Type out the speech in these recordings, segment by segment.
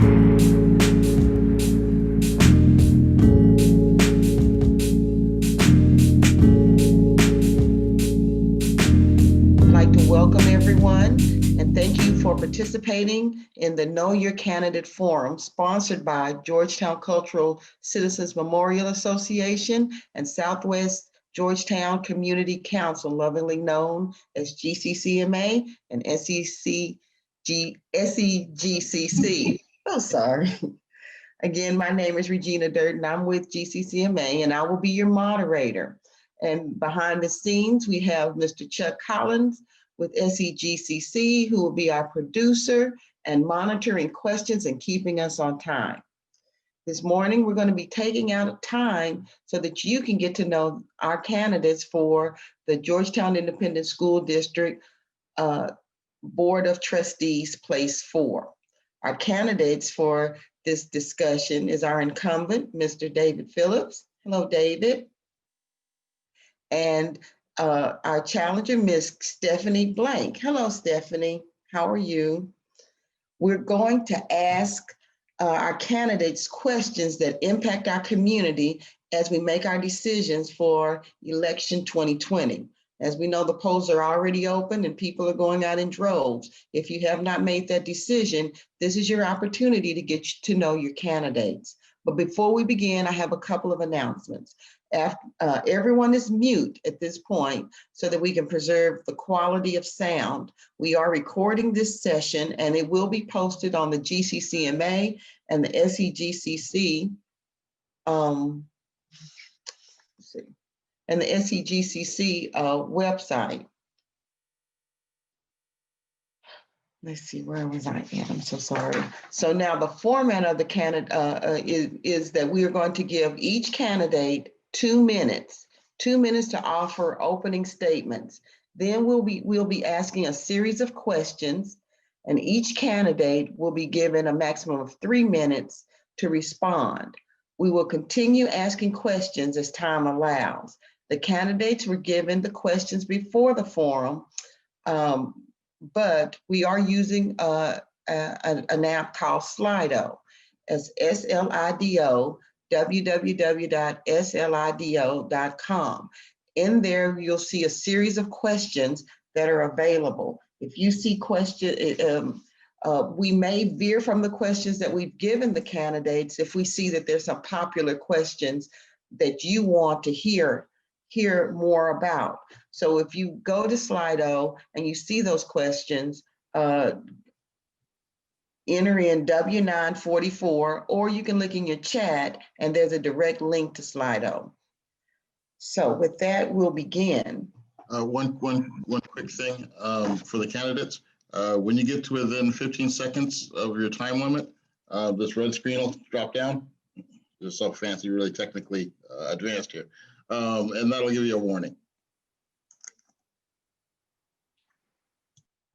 Welcome everyone, and thank you for participating in the Know Your Candidate Forum sponsored by Georgetown Cultural Citizens Memorial Association and Southwest Georgetown Community Council, lovingly known as GCCMA and SEGCC. Oh, sorry. Again, my name is Regina Durden. I'm with GCCMA and I will be your moderator. And behind the scenes, we have Mr. Chuck Collins with SEGCC, who will be our producer and monitoring questions and keeping us on time. This morning, we're going to be taking out time so that you can get to know our candidates for the Georgetown Independent School District Board of Trustees, Place 4. Our candidates for this discussion is our incumbent, Mr. David Phillips. Hello, David. And our challenger, Ms. Stephanie Blank. Hello, Stephanie. How are you? We're going to ask our candidates questions that impact our community as we make our decisions for election 2020. As we know, the polls are already open and people are going out in droves. If you have not made that decision, this is your opportunity to get to know your candidates. But before we begin, I have a couple of announcements. Everyone is mute at this point so that we can preserve the quality of sound. We are recording this session and it will be posted on the GCCMA and the SEGCC website. Let's see, where was I at? I'm so sorry. So now the format of the candidate is that we are going to give each candidate 2 minutes to offer opening statements. Then we'll be asking a series of questions, and each candidate will be given a maximum of 3 minutes to respond. We will continue asking questions as time allows. The candidates were given the questions before the forum, but we are using an app called Slido, as SLIDO, www.slido.com. In there, you'll see a series of questions that are available. If you see questions, we may veer from the questions that we've given the candidates if we see that there's some popular questions that you want to hear more about. So if you go to Slido and you see those questions, enter in W944, or you can look in your chat and there's a direct link to Slido. So with that, we'll begin. One quick thing for the candidates. When you get to within 15 seconds of your time limit, this red screen will drop down. It's so fancy, really technically advanced here. And that'll give you a warning.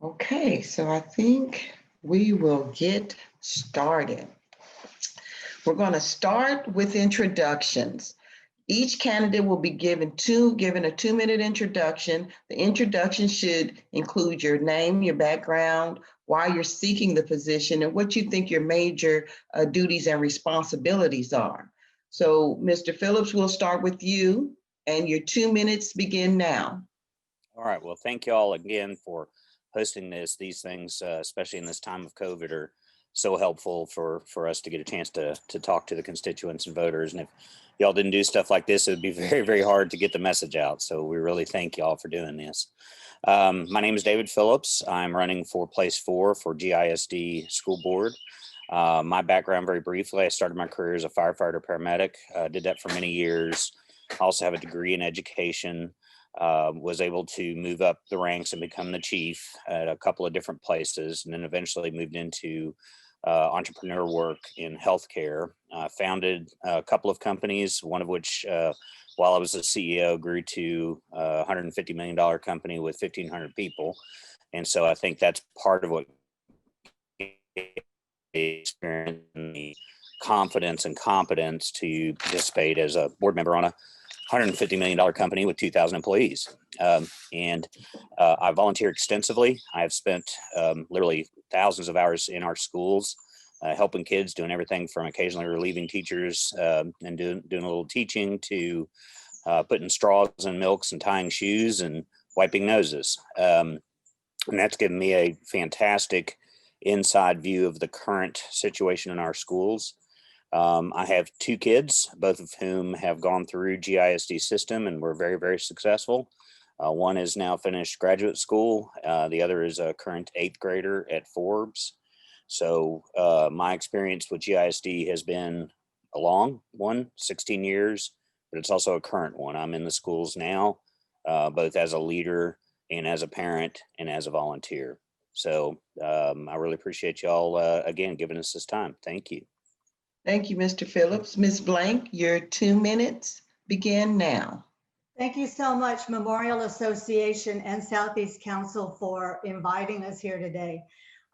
Okay, so I think we will get started. We're going to start with introductions. Each candidate will be given a 2-minute introduction. The introduction should include your name, your background, why you're seeking the position, and what you think your major duties and responsibilities are. So, Mr. Phillips, we'll start with you, and your 2 minutes begin now. All right. Well, thank you all again for hosting these things, especially in this time of COVID, are so helpful for us to get a chance to talk to the constituents and voters. And if y'all didn't do stuff like this, it would be very, very hard to get the message out. So we really thank y'all for doing this. My name is David Phillips. I'm running for Place 4 for GISD School Board. My background, very briefly, I started my career as a firefighter paramedic. Did that for many years. I also have a degree in education. Was able to move up the ranks and become the chief at a couple of different places, and then eventually moved into entrepreneur work in healthcare. Founded a couple of companies, one of which, while I was a CEO, grew to a $150 million company with 1,500 people. And so I think that's part of what experience the confidence and competence to participate as a board member on a $150 million company with 2,000 employees. I volunteer extensively. I've spent literally thousands of hours in our schools, helping kids, doing everything from occasionally relieving teachers and doing a little teaching to putting straws in milks and tying shoes and wiping noses. And that's given me a fantastic inside view of the current situation in our schools. I have 2 kids, both of whom have gone through GISD system and were very, very successful. One is now finished graduate school. The other is a current 8th grader at Forbes. So my experience with GISD has been a long one, 16 years, but it's also a current one. I'm in the schools now, both as a leader and as a parent and as a volunteer. So I really appreciate y'all, again, giving us this time. Thank you. Thank you, Mr. Phillips. Ms. Blank, your 2 minutes begin now. Thank you so much, Memorial Association and Southeast Council, for inviting us here today.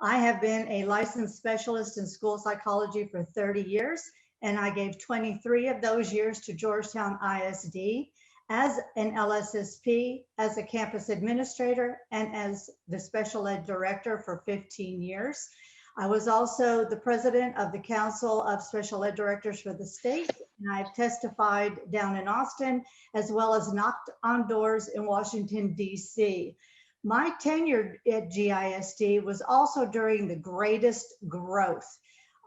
I have been a licensed specialist in school psychology for 30 years, and I gave 23 of those years to Georgetown ISD as an LSSP, as a campus administrator, and as the special ed director for 15 years. I was also the president of the Council of Special Ed Directors for the state, and I've testified down in Austin, as well as knocked on doors in Washington, D.C. My tenure at GISD was also during the greatest growth.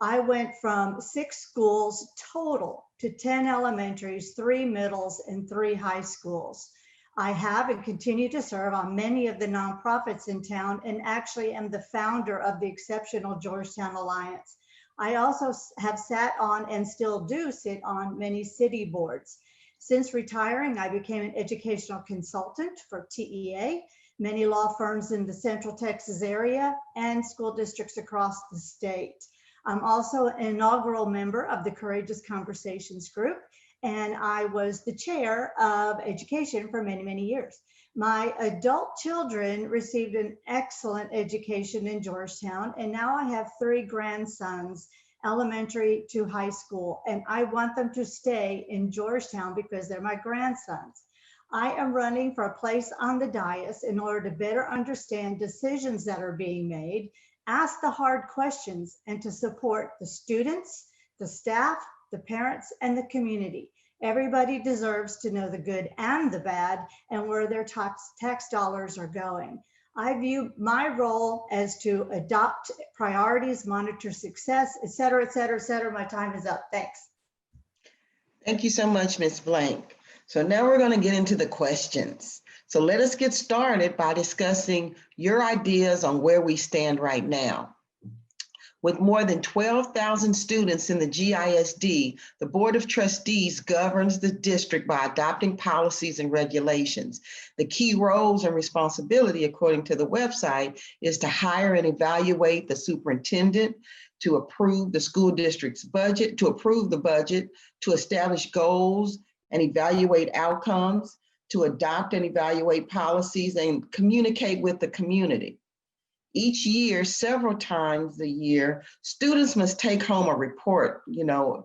I went from 6 schools total to 10 elementaries, 3 middles, and 3 high schools. I have and continue to serve on many of the nonprofits in town, and actually am the founder of the Exceptional Georgetown Alliance. I also have sat on and still do sit on many city boards. Since retiring, I became an educational consultant for TEA, many law firms in the Central Texas area, and school districts across the state. I'm also an inaugural member of the Courageous Conversations group, and I was the chair of education for many, many years. My adult children received an excellent education in Georgetown, and now I have 3 grandsons, elementary to high school, and I want them to stay in Georgetown because they're my grandsons. I am running for a place on the dais in order to better understand decisions that are being made, ask the hard questions, and to support the students, the staff, the parents, and the community. Everybody deserves to know the good and the bad and where their tax dollars are going. I view my role as to adopt priorities, monitor success, et cetera, et cetera, et cetera. My time is up. Thanks. Thank you so much, Ms. Blank. So now we're going to get into the questions. So let us get started by discussing your ideas on where we stand right now. With more than 12,000 students in the GISD, the Board of Trustees governs the district by adopting policies and regulations. The key roles and responsibility, according to the website, is to hire and evaluate the superintendent, to approve the school district's budget, to approve the budget, to establish goals and evaluate outcomes, to adopt and evaluate policies, and communicate with the community. Each year, several times a year, students must take home a report,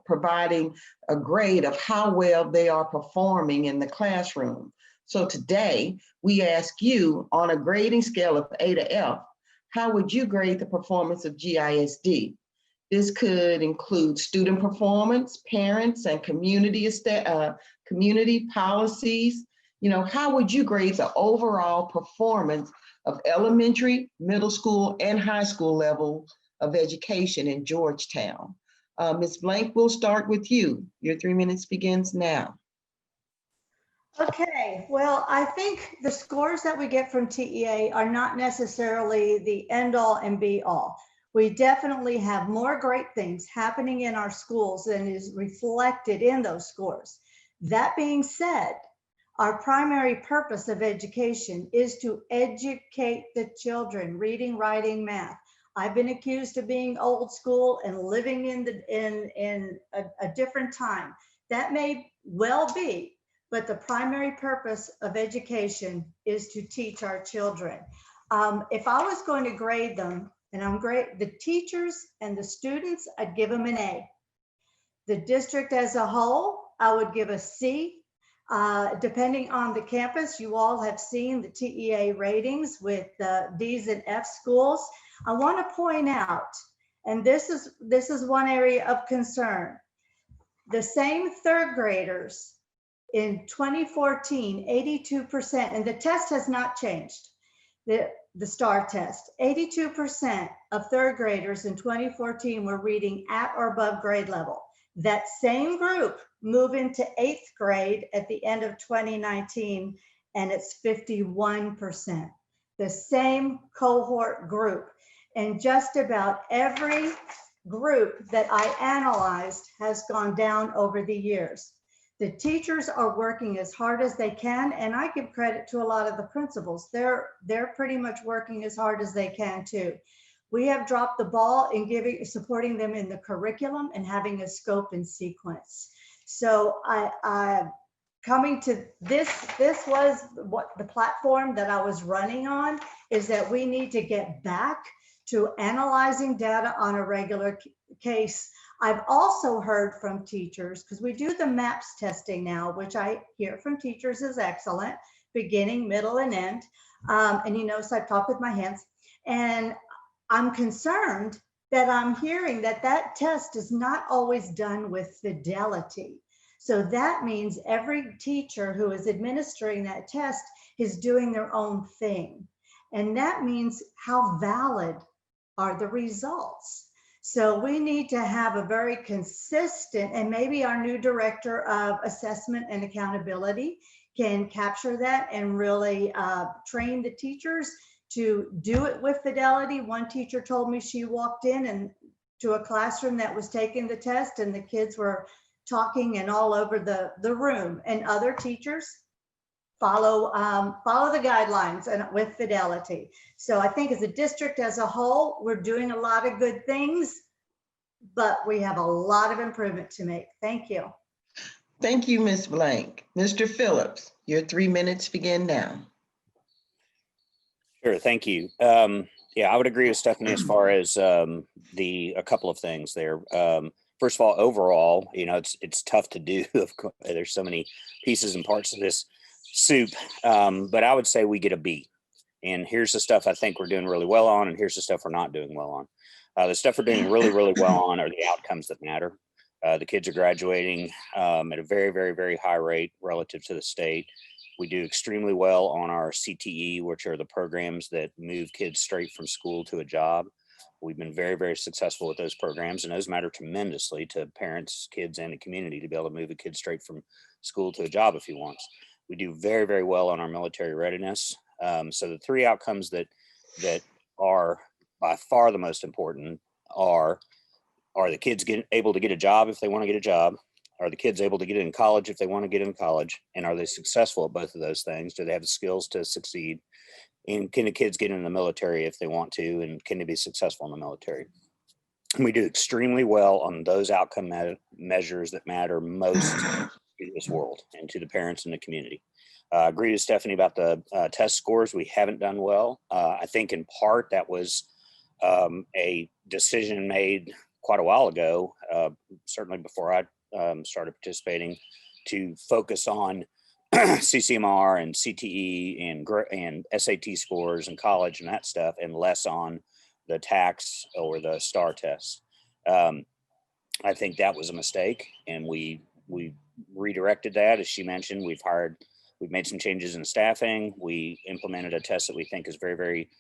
providing a grade of how well they are performing in the classroom. So today, we ask you, on a grading scale of A to F, how would you grade the performance of GISD? This could include student performance, parents, and community policies. How would you grade the overall performance of elementary, middle school, and high school level of education in Georgetown? Ms. Blank, we'll start with you. Your 3 minutes begins now. Okay, well, I think the scores that we get from TEA are not necessarily the end all and be all. We definitely have more great things happening in our schools than is reflected in those scores. That being said, our primary purpose of education is to educate the children, reading, writing, math. I've been accused of being old school and living in a different time. That may well be, but the primary purpose of education is to teach our children. If I was going to grade them, and the teachers and the students, I'd give them an A. The district as a whole, I would give a C. Depending on the campus, you all have seen the TEA ratings with D's and F schools. I want to point out, And this is one area of concern. The same third graders in 2014, 82%, and the test has not changed, the STAR test, 82% of third graders in 2014 were reading at or above grade level. That same group moved into 8th grade at the end of 2019, and it's 51%. The same cohort group. And just about every group that I analyzed has gone down over the years. The teachers are working as hard as they can, and I give credit to a lot of the principals. They're pretty much working as hard as they can too. We have dropped the ball in supporting them in the curriculum and having a scope and sequence. So coming to this was what the platform that I was running on, is that we need to get back to analyzing data on a regular case. I've also heard from teachers, because we do the MAPS testing now, which I hear from teachers is excellent, beginning, middle, and end. And you notice I talk with my hands. And I'm concerned that I'm hearing that that test is not always done with fidelity. So that means every teacher who is administering that test is doing their own thing. And that means how valid are the results? So we need to have a very consistent, and maybe our new director of assessment and accountability can capture that and really train the teachers to do it with fidelity. One teacher told me she walked in and to a classroom that was taking the test, and the kids were talking and all over the room, and other teachers follow the guidelines and with fidelity. So I think as a district as a whole, we're doing a lot of good things, but we have a lot of improvement to make. Thank you. Thank you, Ms. Blank. Mr. Phillips, your 3 minutes begin now. Sure, thank you. Yeah, I would agree with Stephanie as far as a couple of things there. First of all, overall, you know, it's tough to do. There's so many pieces and parts of this soup, but I would say we get a B. And here's the stuff I think we're doing really well on, and here's the stuff we're not doing well on. The stuff we're doing really, really well on are the outcomes that matter. The kids are graduating at a very, very, very high rate relative to the state. We do extremely well on our CTE, which are the programs that move kids straight from school to a job. We've been very, very successful with those programs, and those matter tremendously to parents, kids, and the community to be able to move a kid straight from school to a job if he wants. We do very, very well on our military readiness. So the three outcomes that are by far the most important are the kids able to get a job if they want to get a job? Are the kids able to get in college if they want to get in college? And are they successful at both of those things? Do they have the skills to succeed? And can the kids get in the military if they want to? And can they be successful in the military? And we do extremely well on those outcome measures that matter most in this world and to the parents and the community. I agree with Stephanie about the test scores. We haven't done well. I think in part that was a decision made quite a while ago, certainly before I started participating, to focus on CCMR and CTE and SAT scores and college and that stuff, and less on the TAKS or the STAR test. I think that was a mistake, and we redirected that. As she mentioned, we've made some changes in staffing. We implemented a test that we think is very, very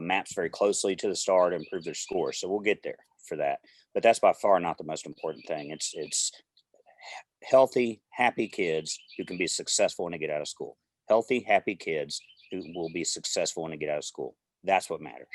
maps very closely to the STAR to improve their score. So we'll get there for that. But that's by far not the most important thing. It's healthy, happy kids who can be successful when they get out of school. Healthy, happy kids who will be successful when they get out of school. That's what matters.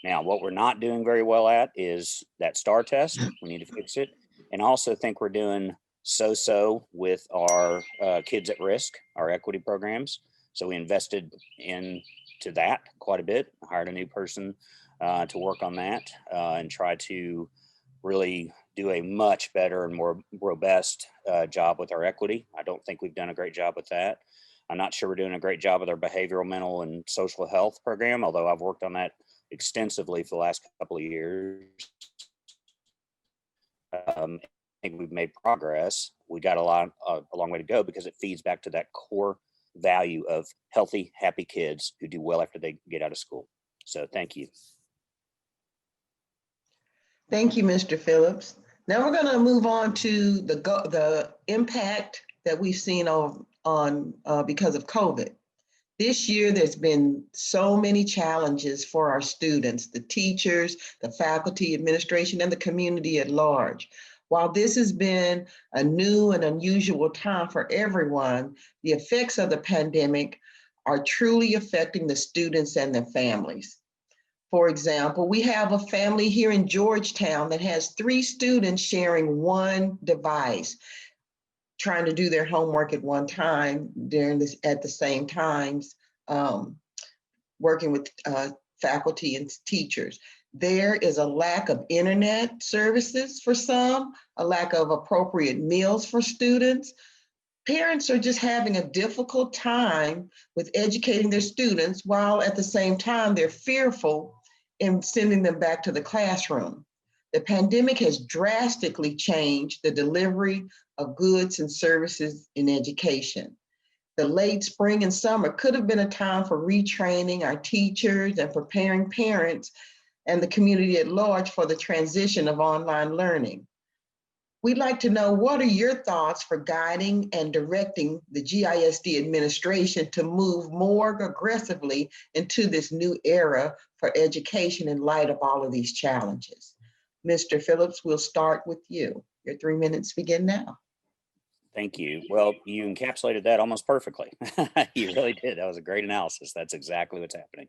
Now, what we're not doing very well at is that STAR test. We need to fix it. And I also think we're doing so-so with our kids at risk, our equity programs. So we invested into that quite a bit, hired a new person to work on that and try to really do a much better and more robust job with our equity. I don't think we've done a great job with that. I'm not sure we're doing a great job with our behavioral, mental, and social health program, although I've worked on that extensively for the last couple of years. I think we've made progress. We got a long way to go because it feeds back to that core value of healthy, happy kids who do well after they get out of school. So thank you. Thank you, Mr. Phillips. Now we're going to move on to the impact that we've seen on because of COVID. This year, there's been so many challenges for our students, the teachers, the faculty, administration, and the community at large. While this has been a new and unusual time for everyone, the effects of the pandemic are truly affecting the students and their families. For example, we have a family here in Georgetown that has 3 students sharing one device, trying to do their homework at one time at the same times, working with faculty and teachers. There is a lack of internet services for some, a lack of appropriate meals for students. Parents are just having a difficult time with educating their students, while at the same time they're fearful in sending them back to the classroom. The pandemic has drastically changed the delivery of goods and services in education. The late spring and summer could have been a time for retraining our teachers and preparing parents and the community at large for the transition of online learning. We'd like to know, what are your thoughts for guiding and directing the GISD administration to move more aggressively into this new era for education in light of all of these challenges? Mr. Phillips, we'll start with you. Your 3 minutes begin now. Thank you. Well, you encapsulated that almost perfectly. You really did. That was a great analysis. That's exactly what's happening.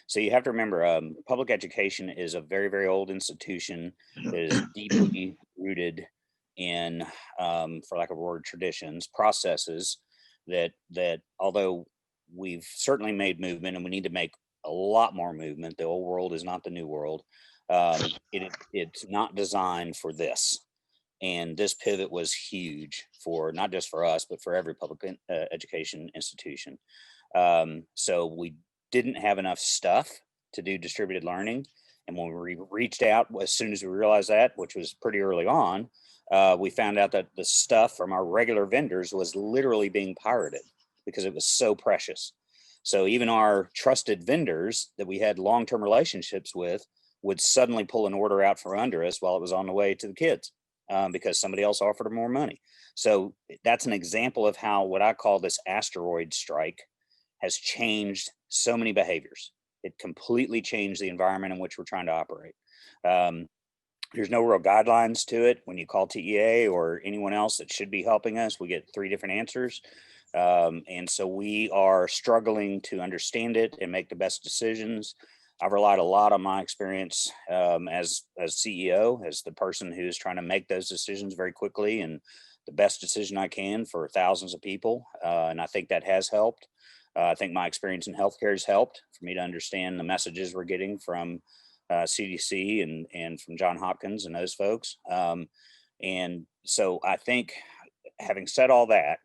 So you have to remember, public education is a very, very old institution that is deeply rooted in, for lack of a word, traditions, processes that although we've certainly made movement and we need to make a lot more movement, the old world is not the new world. It's not designed for this. And this pivot was huge for not just for us, but for every public education institution. So we didn't have enough stuff to do distributed learning. And when we reached out, as soon as we realized that, which was pretty early on, we found out that the stuff from our regular vendors was literally being pirated because it was so precious. So even our trusted vendors that we had long-term relationships with would suddenly pull an order out from under us while it was on the way to the kids. Because somebody else offered them more money. So that's an example of how what I call this asteroid strike has changed so many behaviors. It completely changed the environment in which we're trying to operate. There's no real guidelines to it. When you call TEA or anyone else that should be helping us, we get 3 different answers. And so we are struggling to understand it and make the best decisions. I've relied a lot on my experience as CEO, as the person who's trying to make those decisions very quickly and the best decision I can for thousands of people. And I think that has helped. I think my experience in healthcare has helped for me to understand the messages we're getting from CDC and from Johns Hopkins and those folks. And so I think, having said all that,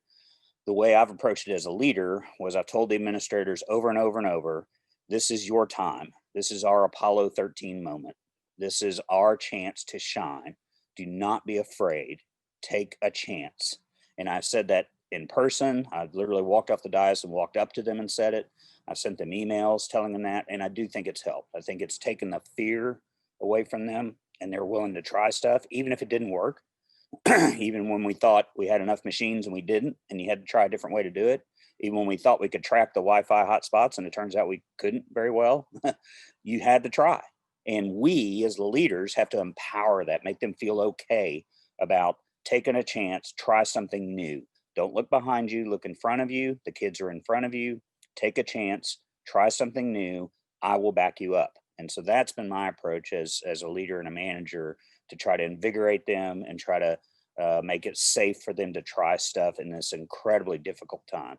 the way I've approached it as a leader was I've told the administrators over and over and over, this is your time. This is our Apollo 13 moment. This is our chance to shine. Do not be afraid. Take a chance. And I've said that in person. I've literally walked off the dais and walked up to them and said it. I've sent them emails telling them that, and I do think it's helped. I think it's taken the fear away from them, and they're willing to try stuff, even if it didn't work. Even when we thought we had enough machines and we didn't, and you had to try a different way to do it. Even when we thought we could track the Wi-Fi hotspots and it turns out we couldn't very well, you had to try. And we as the leaders have to empower that, make them feel okay about taking a chance, try something new. Don't look behind you, look in front of you. The kids are in front of you. Take a chance, try something new. I will back you up. And so that's been my approach as a leader and a manager, to try to invigorate them and try to make it safe for them to try stuff in this incredibly difficult time.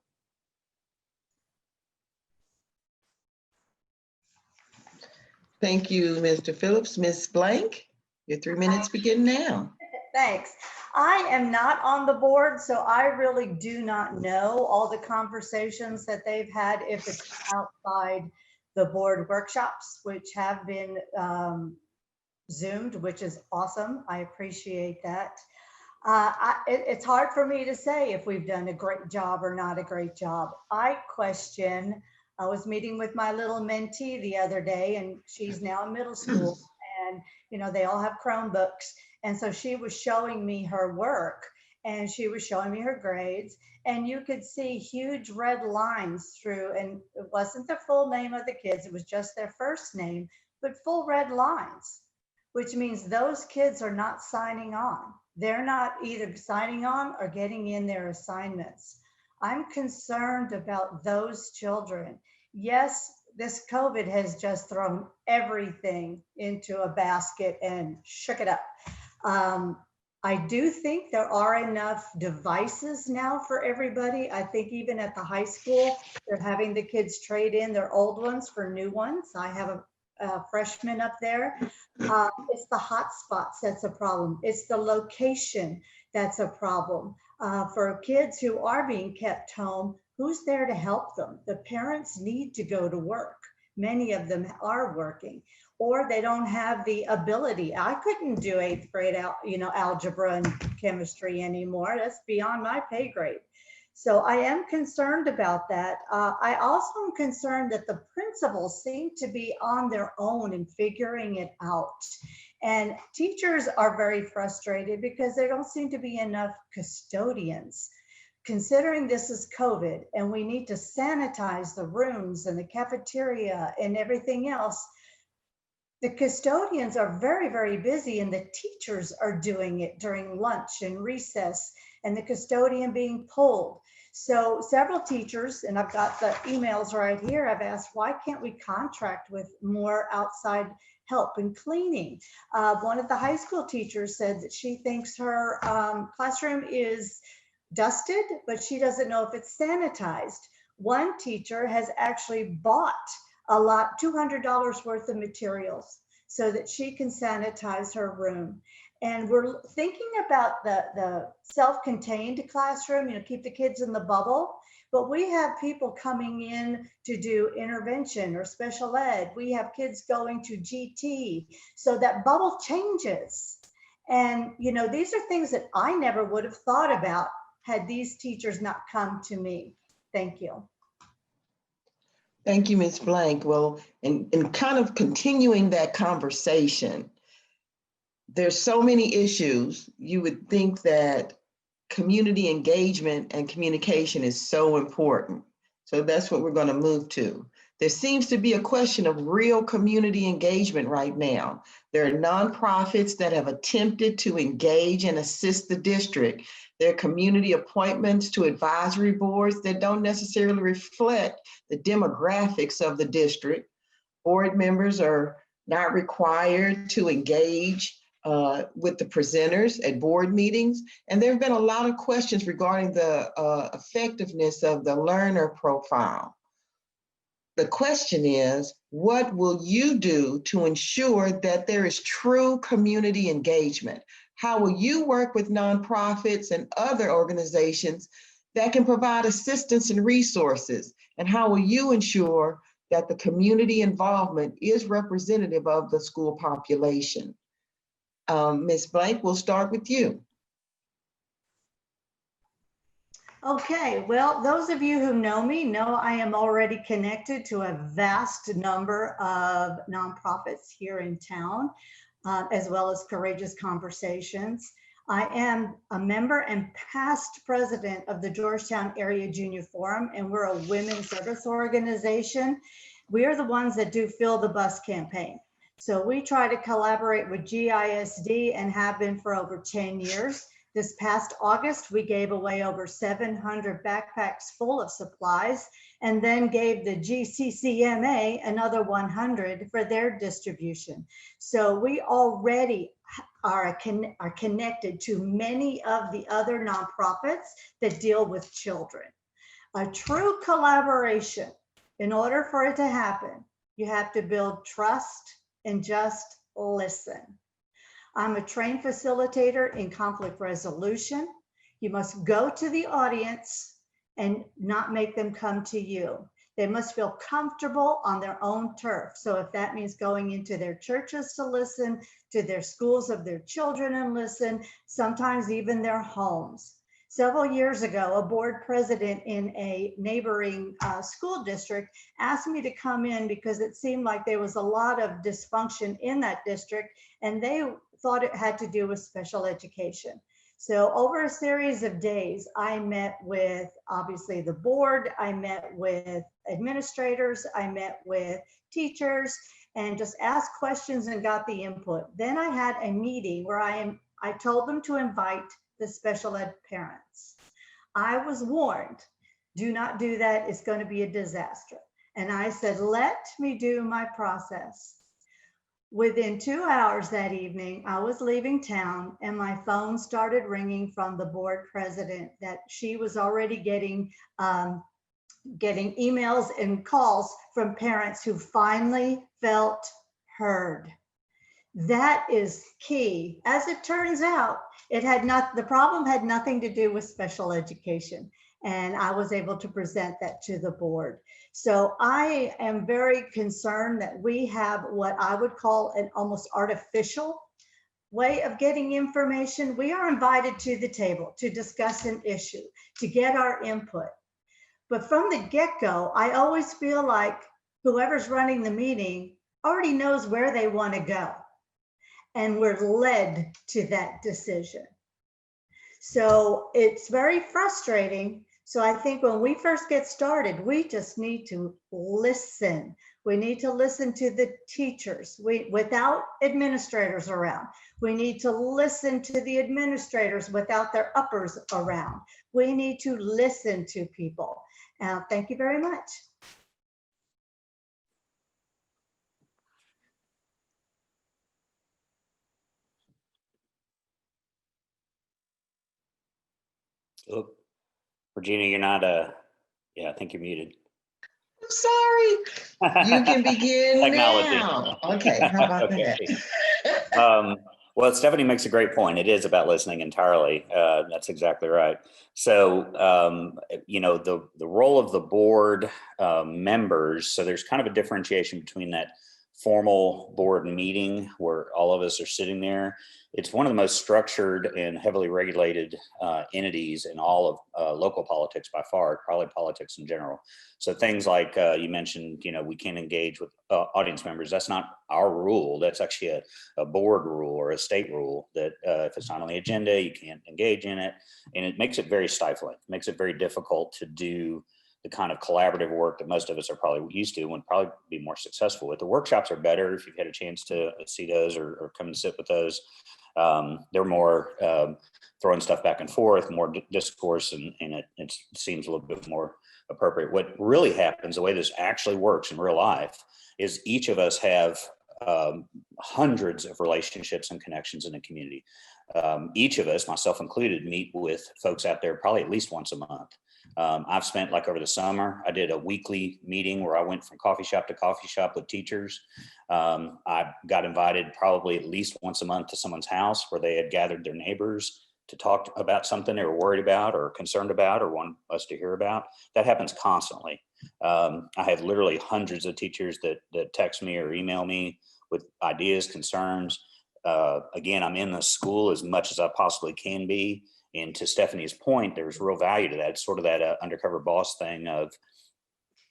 Thank you, Mr. Phillips. Ms. Blank, your 3 minutes begin now. Thanks. I am not on the board, so I really do not know all the conversations that they've had if it's outside the board workshops, which have been Zoomed, which is awesome. I appreciate that. It's hard for me to say if we've done a great job or not a great job. I was meeting with my little mentee the other day, and she's now in middle school, and, they all have Chromebooks. And so she was showing me her work and she was showing me her grades, and you could see huge red lines through, and it wasn't the full name of the kids, it was just their first name, but full red lines, which means those kids are not signing on. They're not either signing on or getting in their assignments. I'm concerned about those children. Yes, this COVID has just thrown everything into a basket and shook it up. I do think there are enough devices now for everybody. I think even at the high school, they're having the kids trade in their old ones for new ones. I have a freshman up there. It's the hotspots that's a problem. It's the location that's a problem. For kids who are being kept home, who's there to help them? The parents need to go to work. Many of them are working, or they don't have the ability. I couldn't do 8th grade, algebra and chemistry anymore. That's beyond my pay grade. So I am concerned about that. I also am concerned that the principals seem to be on their own and figuring it out. And teachers are very frustrated because there don't seem to be enough custodians. Considering this is COVID and we need to sanitize the rooms and the cafeteria and everything else, the custodians are very, very busy, and the teachers are doing it during lunch and recess, and the custodian being pulled. So several teachers, and I've got the emails right here, I've asked, why can't we contract with more outside help in cleaning? One of the high school teachers said that she thinks her classroom is dusted, but she doesn't know if it's sanitized. One teacher has actually bought $200 worth of materials so that she can sanitize her room. And we're thinking about the self-contained classroom, keep the kids in the bubble, but we have people coming in to do intervention or special ed. We have kids going to GT, so that bubble changes. And, these are things that I never would have thought about had these teachers not come to me. Thank you. Thank you, Ms. Blank. Well, and kind of continuing that conversation, there's so many issues. You would think that community engagement and communication is so important. So that's what we're going to move to. There seems to be a question of real community engagement right now. There are nonprofits that have attempted to engage and assist the district. There are community appointments to advisory boards that don't necessarily reflect the demographics of the district. Board members are not required to engage with the presenters at board meetings. And there have been a lot of questions regarding the effectiveness of the learner profile. The question is, what will you do to ensure that there is true community engagement? How will you work with nonprofits and other organizations that can provide assistance and resources? And how will you ensure that the community involvement is representative of the school population? Ms. Blank, we'll start with you. Okay, well, those of you who know me know I am already connected to a vast number of nonprofits here in town, as well as Courageous Conversations. I am a member and past president of the Georgetown Area Junior Forum, and we're a women's service organization. We are the ones that do Fill the Bus campaign. So we try to collaborate with GISD and have been for over 10 years. This past August, we gave away over 700 backpacks full of supplies, and then gave the GCCMA another 100 for their distribution. So we already are connected to many of the other nonprofits that deal with children. A true collaboration, in order for it to happen, you have to build trust and just listen. I'm a trained facilitator in conflict resolution. You must go to the audience and not make them come to you. They must feel comfortable on their own turf. So if that means going into their churches to listen, to their schools of their children and listen, sometimes even their homes. Several years ago, a board president in a neighboring school district asked me to come in because it seemed like there was a lot of dysfunction in that district, and they thought it had to do with special education. So over a series of days, I met with obviously the board, I met with administrators, I met with teachers, and just asked questions and got the input. Then I had a meeting where I told them to invite the special ed parents. I was warned, do not do that, it's going to be a disaster. And I said, let me do my process. Within 2 hours that evening, I was leaving town and my phone started ringing from the board president that she was already getting emails and calls from parents who finally felt heard. That is key. As it turns out, the problem had nothing to do with special education. And I was able to present that to the board. So I am very concerned that we have what I would call an almost artificial way of getting information. We are invited to the table to discuss an issue, to get our input. But from the get-go, I always feel like whoever's running the meeting already knows where they want to go. And we're led to that decision. So it's very frustrating. So I think when we first get started, we just need to listen. We need to listen to the teachers without administrators around. We need to listen to the administrators without their uppers around. We need to listen to people. Thank you very much. Oh, Regina, you're not, yeah, I think you're muted. I'm sorry. You can begin Technology. now. Okay, how about Okay. that? Well, Stephanie makes a great point. It is about listening entirely. That's exactly right. So, you know, the role of the board members, so there's kind of a differentiation between that formal board meeting where all of us are sitting there. It's one of the most structured and heavily regulated entities in all of local politics by far, probably politics in general. So things like you mentioned, you know, we can't engage with audience members. That's not our rule. That's actually a board rule or a state rule that if it's not on the agenda, you can't engage in it. And it makes it very stifling. It makes it very difficult to do the kind of collaborative work that most of us are probably used to and would probably be more successful with. The workshops are better if you've had a chance to see those or come and sit with those. They're more throwing stuff back and forth, more discourse, and it seems a little bit more appropriate. What really happens, the way this actually works in real life, is each of us have hundreds of relationships and connections in the community. Each of us, myself included, meet with folks out there probably at least once a month. I've spent, like over the summer, I did a weekly meeting where I went from coffee shop to coffee shop with teachers. I got invited probably at least once a month to someone's house where they had gathered their neighbors to talk about something they were worried about or concerned about or want us to hear about. That happens constantly. I have literally hundreds of teachers that text me or email me with ideas, concerns. Again, I'm in the school as much as I possibly can be. And to Stephanie's point, there's real value to that. It's sort of that undercover boss thing of,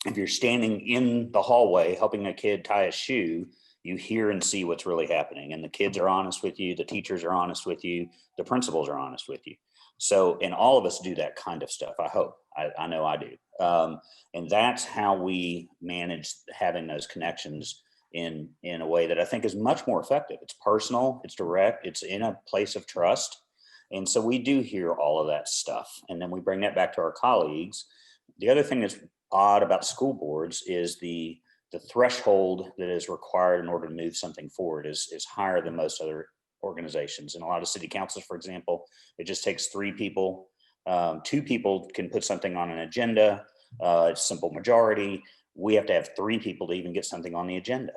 if you're standing in the hallway helping a kid tie a shoe, you hear and see what's really happening. And the kids are honest with you, the teachers are honest with you, the principals are honest with you. So, and all of us do that kind of stuff, I hope. I know I do. And that's how we manage having those connections in a way that I think is much more effective. It's personal, it's direct, it's in a place of trust. And so we do hear all of that stuff. And then we bring that back to our colleagues. The other thing that's odd about school boards is the threshold that is required in order to move something forward is higher than most other organizations. In a lot of city councils, for example, it just takes 3 people. 2 people can put something on an agenda. It's simple majority. We have to have 3 people to even get something on the agenda.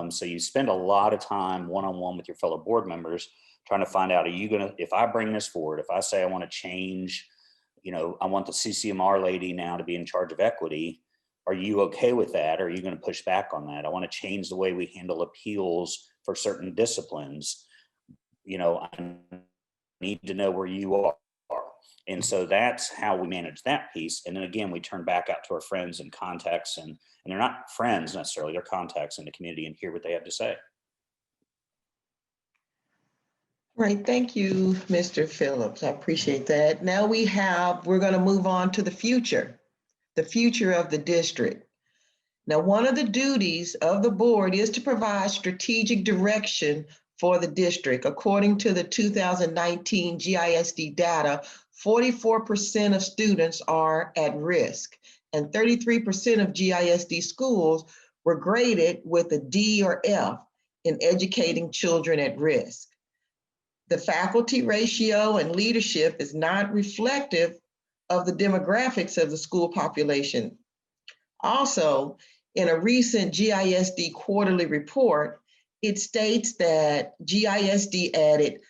So you spend a lot of time one-on-one with your fellow board members trying to find out, are you gonna, if I bring this forward, if I say I want to change, you know, I want the CCMR lady now to be in charge of equity, are you okay with that? Or are you going to push back on that? I want to change the way we handle appeals for certain disciplines. You know, I need to know where you are. And so that's how we manage that piece. And then again, we turn back out to our friends and contacts, and they're not friends necessarily, they're contacts in the community, and hear what they have to say. Right, thank you, Mr. Phillips. I appreciate that. Now we're going to move on to the future of the district. Now, one of the duties of the board is to provide strategic direction for the district. According to the 2019 GISD data, 44% of students are at risk, and 33% of GISD schools were graded with a D or F in educating children at risk. The faculty ratio and leadership is not reflective of the demographics of the school population. Also, in a recent GISD quarterly report, it states that GISD added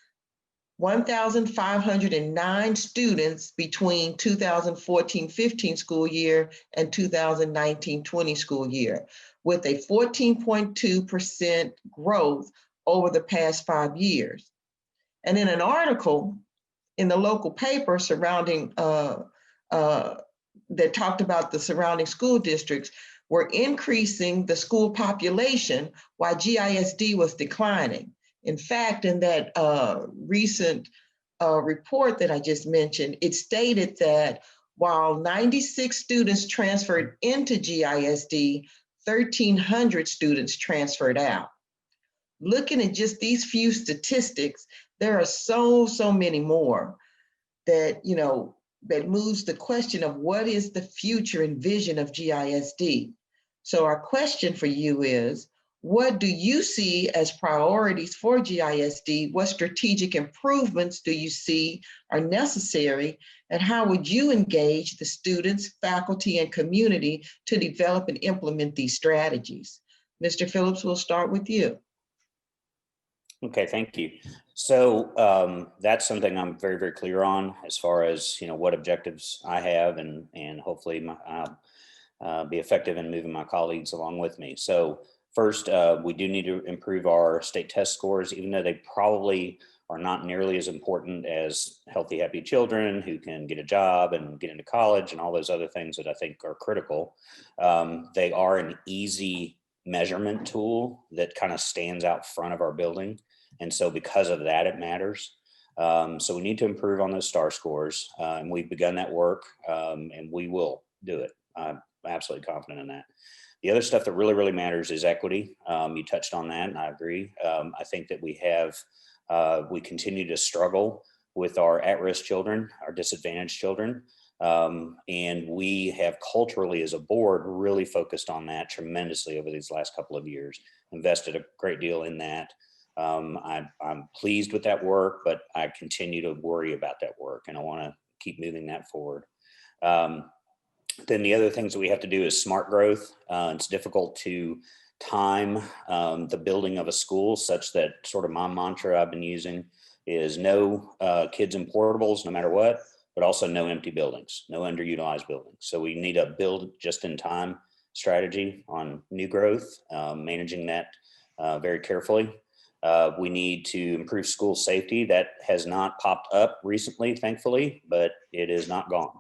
1,509 students between 2014-15 school year and 2019-20 school year, with a 14.2% growth over the past 5 years. And in an article in the local paper surrounding that talked about the surrounding school districts, were increasing the school population while GISD was declining. In fact, in that recent report that I just mentioned, it stated that while 96 students transferred into GISD, 1,300 students transferred out. Looking at just these few statistics, there are so many more that, that moves the question of what is the future and vision of GISD. So our question for you is, what do you see as priorities for GISD? What strategic improvements do you see are necessary? And how would you engage the students, faculty, and community to develop and implement these strategies? Mr. Phillips, we'll start with you. Okay, thank you. So that's something I'm very, very clear on as far as, what objectives I have, and hopefully I'll be effective in moving my colleagues along with me. So first, we do need to improve our state test scores, even though they probably are not nearly as important as healthy, happy children who can get a job and get into college and all those other things that I think are critical. They are an easy measurement tool that kind of stands out front of our building. And so because of that, it matters. So we need to improve on those STAR scores. And we've begun that work, and we will do it. I'm absolutely confident in that. The other stuff that really, really matters is equity. You touched on that, and I agree. I think that we continue to struggle with our at-risk children, our disadvantaged children. And we have culturally as a board really focused on that tremendously over these last couple of years, invested a great deal in that. I'm pleased with that work, but I continue to worry about that work, and I want to keep moving that forward. Then the other things that we have to do is smart growth. It's difficult to time the building of a school such that sort of my mantra I've been using is no kids in portables no matter what, but also no empty buildings, no underutilized buildings. So we need a build just in time strategy on new growth, managing that very carefully. We need to improve school safety. That has not popped up recently, thankfully, but it is not gone.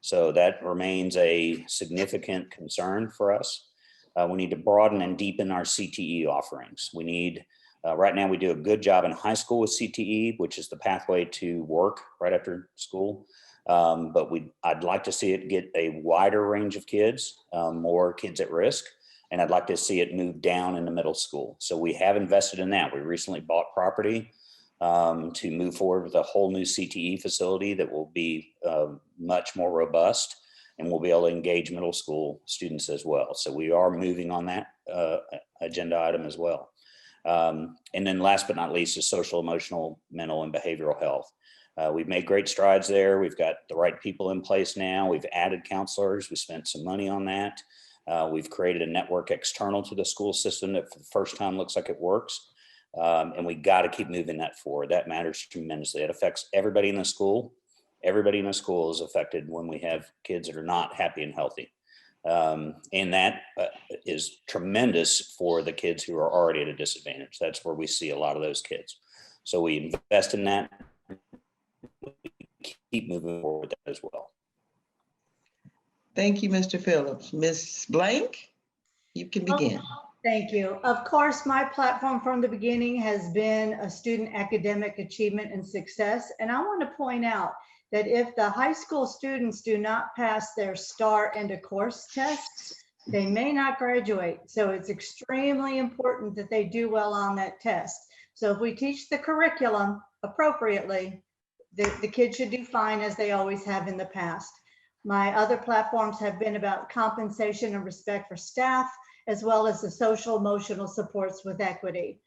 So that remains a significant concern for us. We need to broaden and deepen our CTE offerings. We need, right now we do a good job in high school with CTE, which is the pathway to work right after school. But I'd like to see it get a wider range of kids, more kids at risk. And I'd like to see it move down into middle school. So we have invested in that. We recently bought property to move forward with a whole new CTE facility that will be much more robust, and we'll be able to engage middle school students as well. So we are moving on that agenda item as well. And then last but not least is social, emotional, mental, and behavioral health. We've made great strides there. We've got the right people in place now. We've added counselors. We spent some money on that. We've created a network external to the school system that for the first time looks like it works. And we got to keep moving that forward. That matters tremendously. It affects everybody in the school. Everybody in the school is affected when we have kids that are not happy and healthy. And that is tremendous for the kids who are already at a disadvantage. That's where we see a lot of those kids. So we invest in that. We keep moving forward with that as well. Thank you, Mr. Phillips. Ms. Blank, you can begin. Thank you. Of course, my platform from the beginning has been a student academic achievement and success. And I want to point out that if the high school students do not pass their STAR end of course tests, they may not graduate. So it's extremely important that they do well on that test. So if we teach the curriculum appropriately, the kids should do fine, as they always have in the past. My other platforms have been about compensation and respect for staff, as well as the social emotional supports with equity.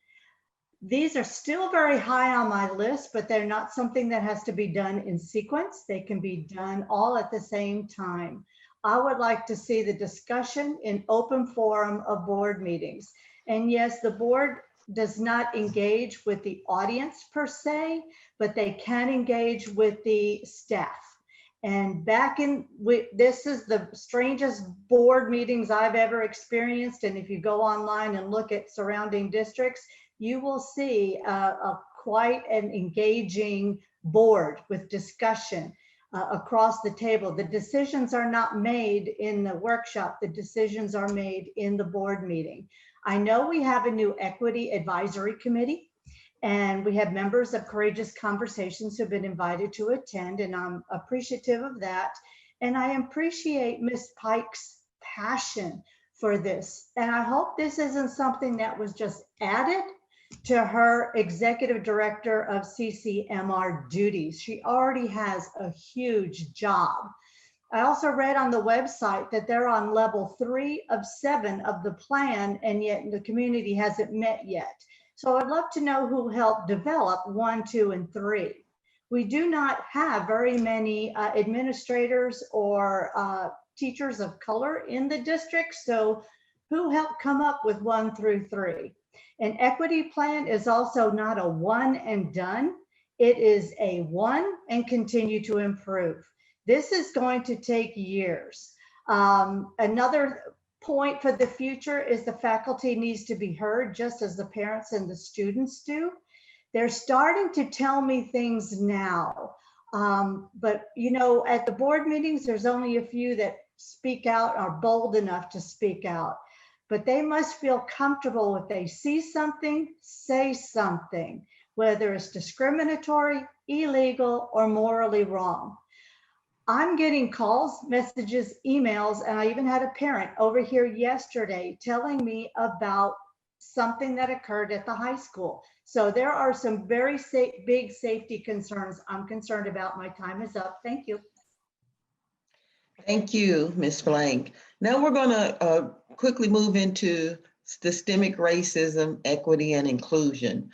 These are still very high on my list, but they're not something that has to be done in sequence. They can be done all at the same time. I would like to see the discussion in open forum of board meetings. And yes, the board does not engage with the audience per se, but they can engage with the staff. And this is the strangest board meetings I've ever experienced. And if you go online and look at surrounding districts, you will see quite an engaging board with discussion across the table. The decisions are not made in the workshop. The decisions are made in the board meeting. I know we have a new equity advisory committee, and we have members of Courageous Conversations who have been invited to attend, and I'm appreciative of that. And I appreciate Ms. Pike's passion for this. And I hope this isn't something that was just added to her executive director of CCMR duties. She already has a huge job. I also read on the website that they're on level 3 of 7 of the plan, and yet the community hasn't met yet. So I'd love to know who helped develop 1, 2, and 3. We do not have very many administrators or teachers of color in the district. So who helped come up with 1 through 3? An equity plan is also not a one and done. It is a one and continue to improve. This is going to take years. Another point for the future is the faculty needs to be heard, just as the parents and the students do. They're starting to tell me things now, but you know, at the board meetings, there's only a few that speak out, are bold enough to speak out, but they must feel comfortable if they see something, say something, whether it's discriminatory, illegal, or morally wrong. I'm getting calls, messages, emails, and I even had a parent over here yesterday telling me about something that occurred at the high school. So there are some very big safety concerns I'm concerned about. My time is up. Thank you. Thank you, Ms. Blank. Now we're going to quickly move into systemic racism, equity, and inclusion.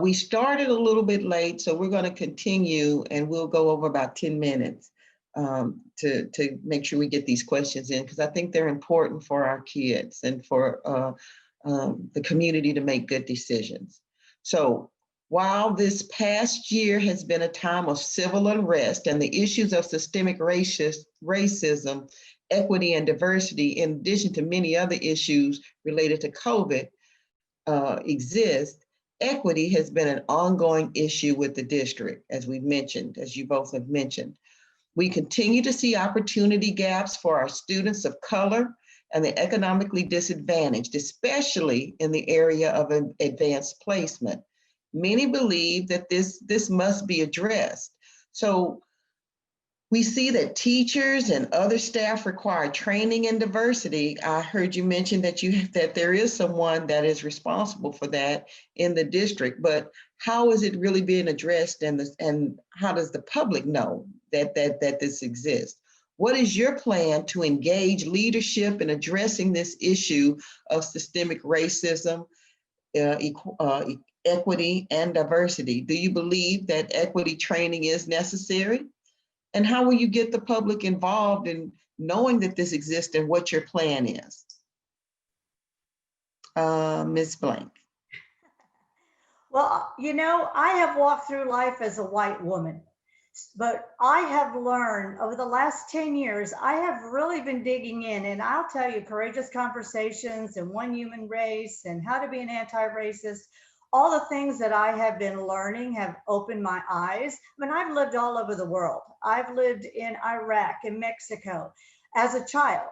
We started a little bit late, so we're going to continue, and we'll go over about 10 minutes. To make sure we get these questions in, because I think they're important for our kids and for the community to make good decisions. So while this past year has been a time of civil unrest and the issues of systemic racism, equity, and diversity, in addition to many other issues related to COVID exist, equity has been an ongoing issue with the district, as we've mentioned, as you both have mentioned. We continue to see opportunity gaps for our students of color and the economically disadvantaged, especially in the area of advanced placement. Many believe that this must be addressed. So we see that teachers and other staff require training in diversity. I heard you mention that there is someone that is responsible for that in the district, but how is it really being addressed, and how does the public know that this exists? What is your plan to engage leadership in addressing this issue of systemic racism, equity, and diversity? Do you believe that equity training is necessary? And how will you get the public involved in knowing that this exists and what your plan is? Ms. Blank. Well, you know, I have walked through life as a white woman, but I have learned over the last 10 years, I have really been digging in, and I'll tell you, Courageous Conversations and One Human Race and How to Be an Anti-Racist, all the things that I have been learning have opened my eyes. I mean, I've lived all over the world. I've lived in Iraq and Mexico as a child,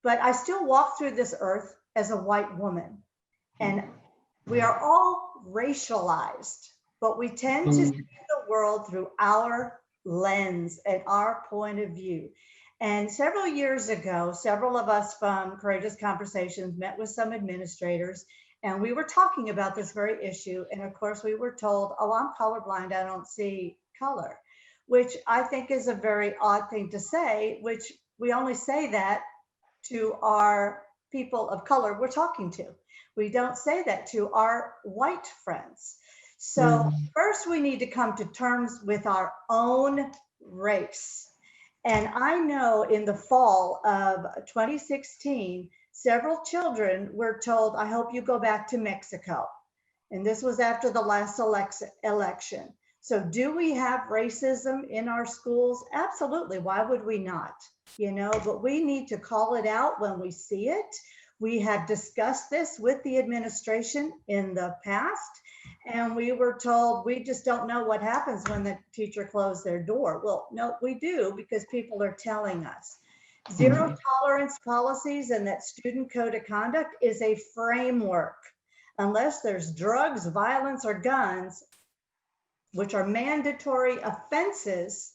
but I still walk through this earth as a white woman. And we are all racialized, but we tend to see the world through our lens and our point of view. And several years ago, several of us from Courageous Conversations met with some administrators, and we were talking about this very issue. And of course, we were told, oh, I'm colorblind, I don't see color, which I think is a very odd thing to say, which we only say that to our people of color we're talking to. We don't say that to our white friends. So first we need to come to terms with our own race. And I know in the fall of 2016, several children were told, I hope you go back to Mexico. And this was after the last election. So do we have racism in our schools? Absolutely. Why would we not? You know, but we need to call it out when we see it. We have discussed this with the administration in the past, and we were told we just don't know what happens when the teacher closed their door. Well, no, we do, because people are telling us. Zero tolerance policies and that student code of conduct is a framework. Unless there's drugs, violence, or guns, which are mandatory offenses,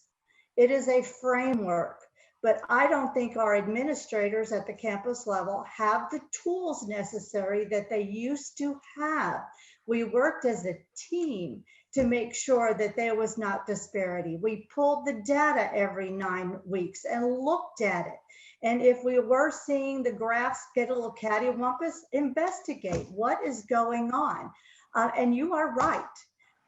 it is a framework. But I don't think our administrators at the campus level have the tools necessary that they used to have. We worked as a team to make sure that there was not disparity. We pulled the data every 9 weeks and looked at it. And if we were seeing the graphs get a little cattywampus, investigate what is going on. And you are right.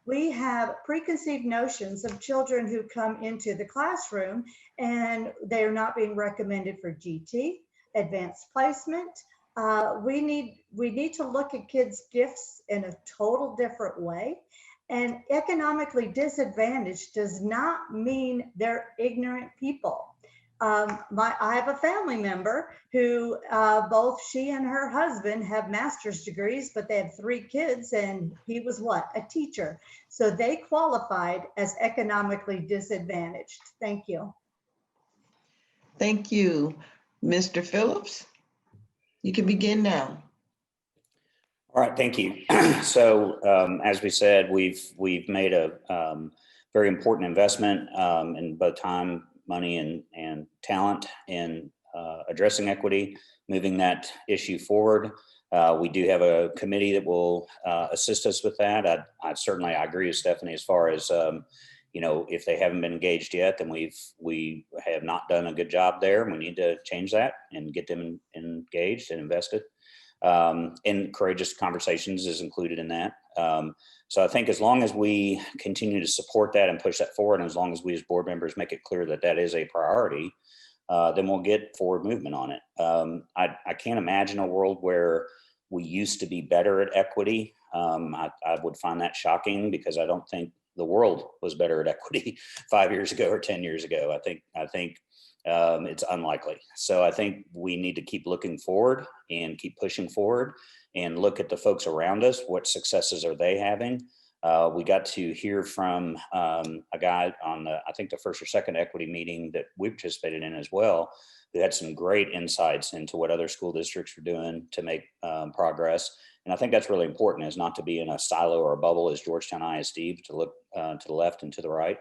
We have preconceived notions of children who come into the classroom and they're not being recommended for GT, advanced placement. We need to look at kids' gifts in a total different way. And economically disadvantaged does not mean they're ignorant people. I have a family member who both she and her husband have master's degrees, but they have 3 kids, and he was what? A teacher. So they qualified as economically disadvantaged. Thank you. Thank you. Mr. Phillips, you can begin now. All right, thank you. So as we said, we've made a very important investment in both time, money, and talent in addressing equity, moving that issue forward. We do have a committee that will assist us with that. I agree with Stephanie as far as you know, if they haven't been engaged yet, then we have not done a good job there. We need to change that and get them engaged and invested. And Courageous Conversations is included in that. So I think as long as we continue to support that and push that forward, and as long as we as board members make it clear that that is a priority, then we'll get forward movement on it. I can't imagine a world where we used to be better at equity. I would find that shocking, because I don't think the world was better at equity 5 years ago or 10 years ago. I think it's unlikely. So I think we need to keep looking forward and keep pushing forward and look at the folks around us. What successes are they having? We got to hear from a guy on I think the first or second equity meeting that we participated in as well, who had some great insights into what other school districts are doing to make progress. And I think that's really important, is not to be in a silo or a bubble as Georgetown ISD, to look to the left and to the right.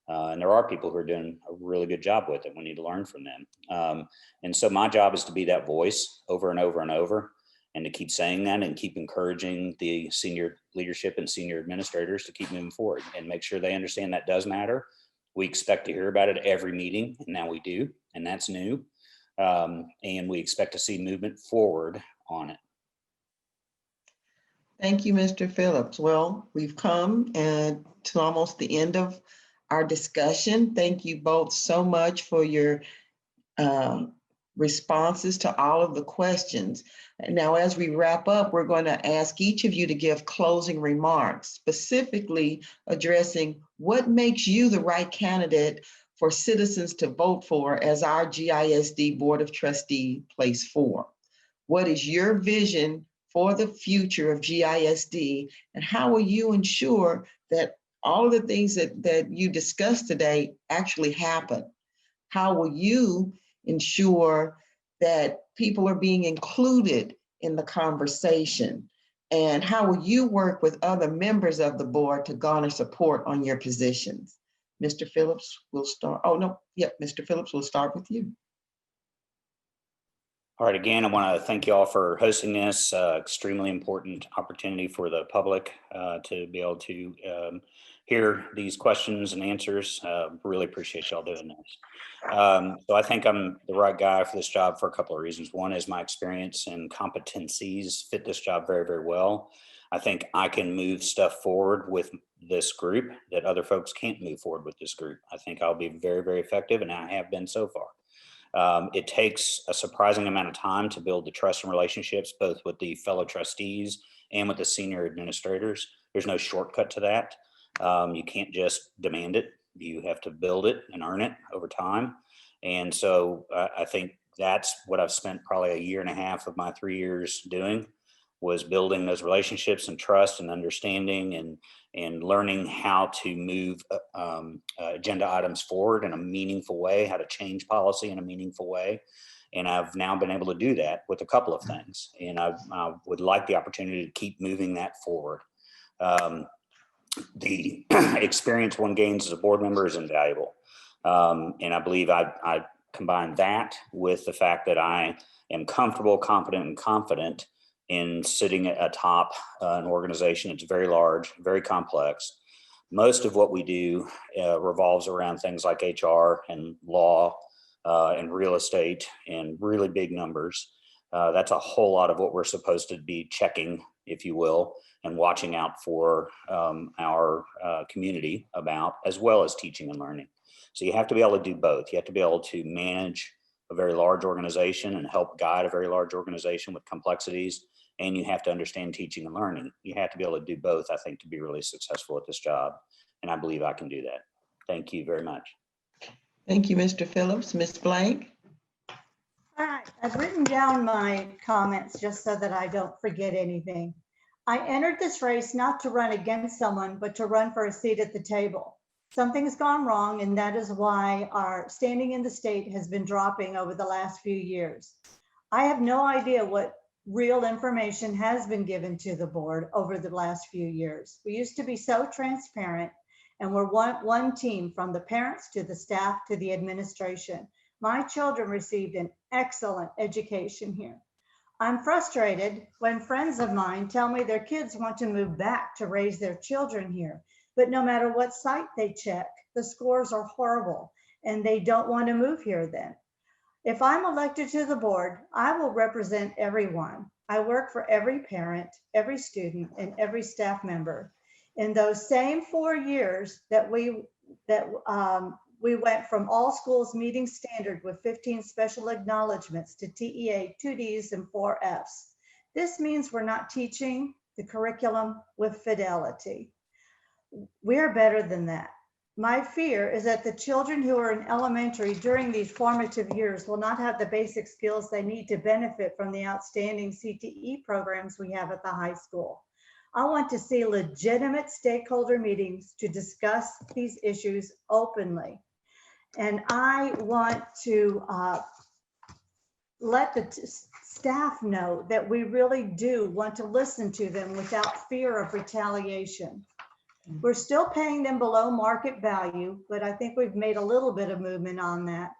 And there are people who are doing a really good job with it. We need to learn from them. And so my job is to be that voice over and over and over, and to keep saying that and keep encouraging the senior leadership and senior administrators to keep moving forward and make sure they understand that does matter. We expect to hear about it at every meeting, and now we do, and that's new. And we expect to see movement forward on it. Thank you, Mr. Phillips. Well, we've come to almost the end of our discussion. Thank you both so much for your responses to all of the questions. Now, as we wrap up, we're going to ask each of you to give closing remarks, specifically addressing what makes you the right candidate for citizens to vote for as our GISD Board of Trustees Place 4. What is your vision for the future of GISD? And how will you ensure that all of the things that you discussed today actually happen? How will you ensure that people are being included in the conversation? And how will you work with other members of the board to garner support on your positions? Mr. Phillips, we'll start. Oh, no, yep, Mr. Phillips, we'll start with you. All right, again, I want to thank you all for hosting this extremely important opportunity for the public to be able to hear these questions and answers. Really appreciate y'all doing this. So I think I'm the right guy for this job for a couple of reasons. One is my experience and competencies fit this job very, very well. I think I can move stuff forward with this group that other folks can't move forward with this group. I think I'll be very, very effective, and I have been so far. It takes a surprising amount of time to build the trust and relationships, both with the fellow trustees and with the senior administrators. There's no shortcut to that. You can't just demand it. You have to build it and earn it over time. And so I think that's what I've spent probably a year and a half of my 3 years doing, was building those relationships and trust and understanding and learning how to move agenda items forward in a meaningful way, how to change policy in a meaningful way. And I've now been able to do that with a couple of things. And I would like the opportunity to keep moving that forward. The experience one gains as a board member is invaluable. And I believe I combine that with the fact that I am comfortable, competent, and confident in sitting atop an organization that's very large, very complex. Most of what we do revolves around things like HR and law and real estate and really big numbers. That's a whole lot of what we're supposed to be checking, if you will, and watching out for our community about, as well as teaching and learning. So you have to be able to do both. You have to be able to manage a very large organization and help guide a very large organization with complexities. And you have to understand teaching and learning. You have to be able to do both, I think, to be really successful at this job. And I believe I can do that. Thank you very much. Thank you, Mr. Phillips. Ms. Blank? All right, I've written down my comments just so that I don't forget anything. I entered this race not to run against someone, but to run for a seat at the table. Something's gone wrong, and that is why our standing in the state has been dropping over the last few years. I have no idea what real information has been given to the board over the last few years. We used to be so transparent, and we're one team, from the parents to the staff to the administration. My children received an excellent education here. I'm frustrated when friends of mine tell me their kids want to move back to raise their children here, but no matter what site they check, the scores are horrible and they don't want to move here then. If I'm elected to the board, I will represent everyone. I work for every parent, every student, and every staff member. In those same 4 years that we went from all schools meeting standard with 15 special acknowledgements to TEA, 2 Ds, and 4 Fs. This means we're not teaching the curriculum with fidelity. We're better than that. My fear is that the children who are in elementary during these formative years will not have the basic skills they need to benefit from the outstanding CTE programs we have at the high school. I want to see legitimate stakeholder meetings to discuss these issues openly. And I want to let the staff know that we really do want to listen to them without fear of retaliation. We're still paying them below market value, but I think we've made a little bit of movement on that.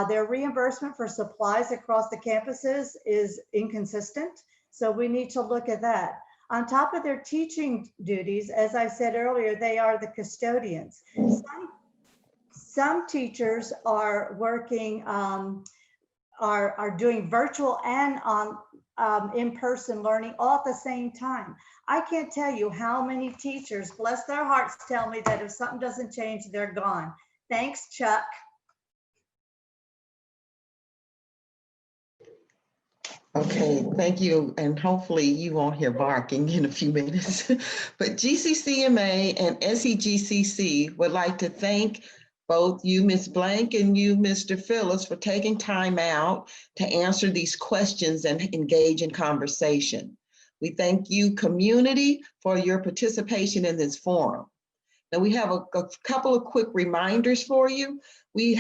Their reimbursement for supplies across the campuses is inconsistent, so we need to look at that. On top of their teaching duties, as I said earlier, they are the custodians. Some teachers are working, are doing virtual and in-person learning all at the same time. I can't tell you how many teachers, bless their hearts, tell me that if something doesn't change, they're gone. Thanks, Chuck. Okay, thank you. And hopefully you won't hear barking in a few minutes. But GCCMA and SEGCC would like to thank both you, Ms. Blank, and you, Mr. Phillips, for taking time out to answer these questions and engage in conversation. We thank you, community, for your participation in this forum. Now we have a couple of quick reminders for you. We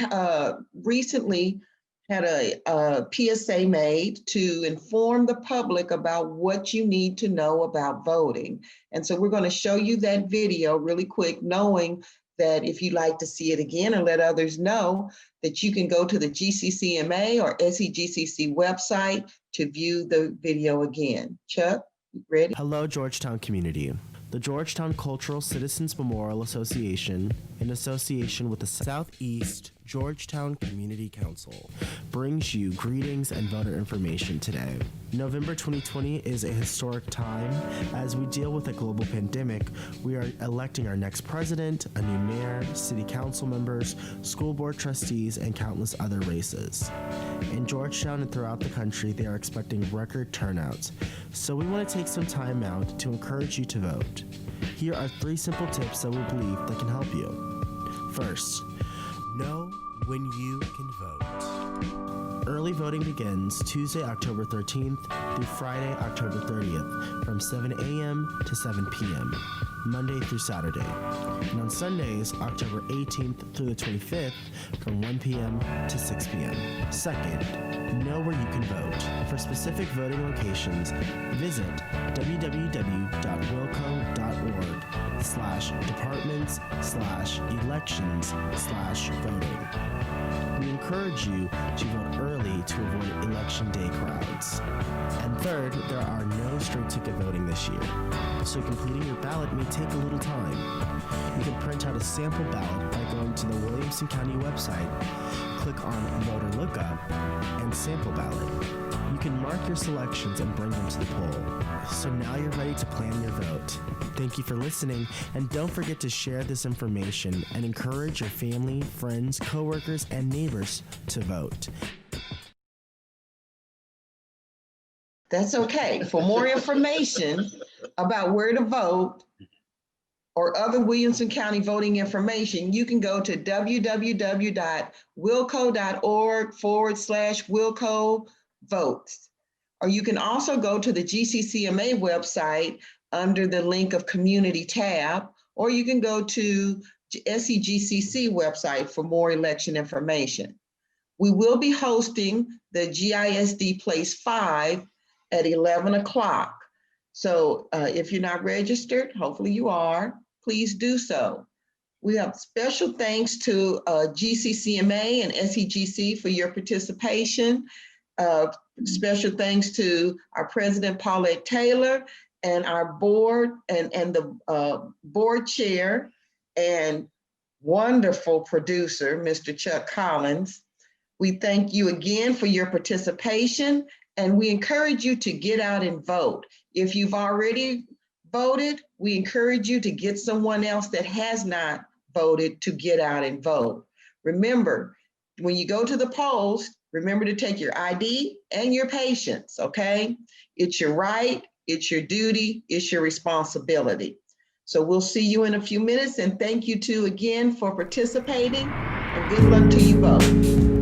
recently had a PSA made to inform the public about what you need to know about voting. And so we're going to show you that video really quick, knowing that if you'd like to see it again and let others know, that you can go to the GCCMA or SEGCC website to view the video again. Chuck, you ready? Hello, Georgetown community. The Georgetown Cultural Citizens Memorial Association, in association with the Southeast Georgetown Community Council, brings you greetings and voter information today. November 2020 is a historic time. As we deal with a global pandemic, we are electing our next president, a new mayor, city council members, school board trustees, and countless other races. In Georgetown and throughout the country, they are expecting record turnouts. So we want to take some time out to encourage you to vote. Here are 3 simple tips that we believe that can help you. First, know when you can vote. Early voting begins Tuesday, October 13th through Friday, October 30th from 7 a.m. to 7 p.m., Monday through Saturday. And on Sundays, October 18th through the 25th from 1 p.m. to 6 p.m. Second, know where you can vote. For specific voting locations, visit www.wilco.org/departments/elections/voting. We encourage you to vote early to avoid election day crowds. And third, there are no straight ticket voting this year, so completing your ballot may take a little time. You can print out a sample ballot by going to the Williamson County website, click on Voter Lookup, and Sample Ballot. You can mark your selections and bring them to the poll. So now you're ready to plan your vote. Thank you for listening, and don't forget to share this information and encourage your family, friends, coworkers, and neighbors to vote. That's okay. For more information about where to vote or other Williamson County voting information, you can go to www.wilco.org/Wilco votes. Or you can also go to the GCCMA website under the link of Community tab, or you can go to SEGCC website for more election information. We will be hosting the GISD Place 5 at 11 o'clock. So if you're not registered, hopefully you are, please do so. We have special thanks to GCCMA and SEGC for your participation. Special thanks to our president, Paulette Taylor, and our board and the board chair and wonderful producer, Mr. Chuck Collins. We thank you again for your participation, and we encourage you to get out and vote. If you've already voted, we encourage you to get someone else that has not voted to get out and vote. Remember, when you go to the polls, remember to take your ID and your patience, okay? It's your right, it's your duty, it's your responsibility. So we'll see you in a few minutes, and thank you again for participating, and good luck to you both.